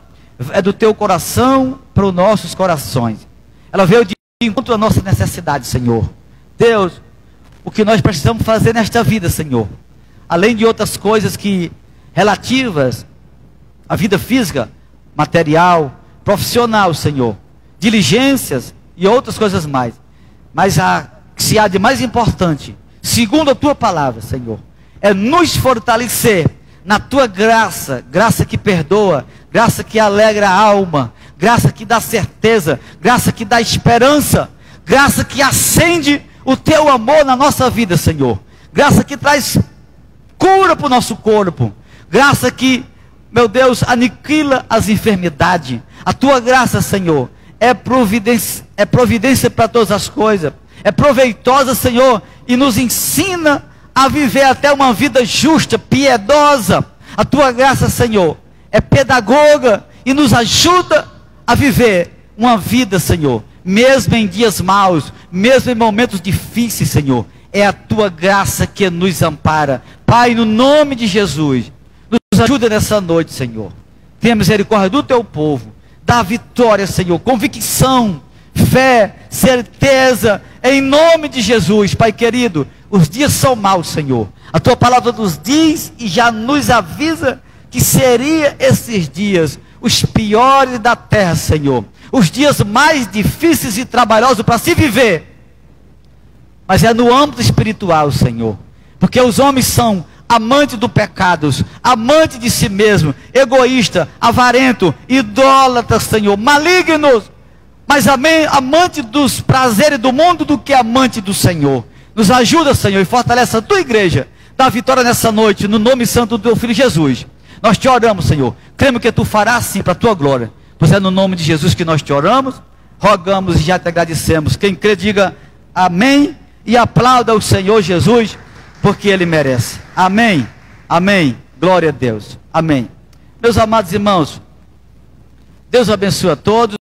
é do teu coração para os nossos corações. Ela veio de encontro à nossa necessidade, Senhor. Deus, o que nós precisamos fazer nesta vida, Senhor, além de outras coisas que relativas à vida física, material, profissional, Senhor, diligências e outras coisas mais, mas se há de mais importante, segundo a tua palavra, Senhor, é nos fortalecer na tua graça, graça que perdoa, graça que alegra a alma, graça que dá certeza, graça que dá esperança, graça que acende o teu amor na nossa vida, Senhor, graça que traz cura para o nosso corpo, graça que, meu Deus, aniquila as enfermidades. A tua graça, Senhor, é providência para todas as coisas, é proveitosa, Senhor, e nos ensina a viver até uma vida justa, piedosa. A tua graça, Senhor, é pedagoga e nos ajuda a viver uma vida, Senhor, mesmo em dias maus, mesmo em momentos difíceis, Senhor. É a tua graça que nos ampara. Pai, no nome de Jesus, nos ajuda nessa noite, Senhor. Tenha misericórdia do teu povo. Dá vitória, Senhor, convicção, fé, certeza, em nome de Jesus. Pai querido, os dias são maus, Senhor. A tua palavra nos diz e já nos avisa que seria esses dias os piores da terra, Senhor. Os dias mais difíceis e trabalhosos para se viver. Mas é no âmbito espiritual, Senhor. Porque os homens são amantes do pecado, amantes de si mesmo, egoísta, avarento, idólatras, Senhor, malignos, mas amém, amante dos prazeres do mundo do que amante do Senhor. Nos ajuda, Senhor, e fortalece a tua igreja. Dá vitória nessa noite, no nome santo do teu Filho Jesus. Nós te oramos, Senhor, cremos que tu farás sim para a tua glória, pois é no nome de Jesus que nós te oramos, rogamos e já te agradecemos. Quem crê diga amém e aplauda o Senhor Jesus, porque Ele merece. Amém, amém, glória a Deus, amém. Meus amados irmãos, Deus abençoe a todos.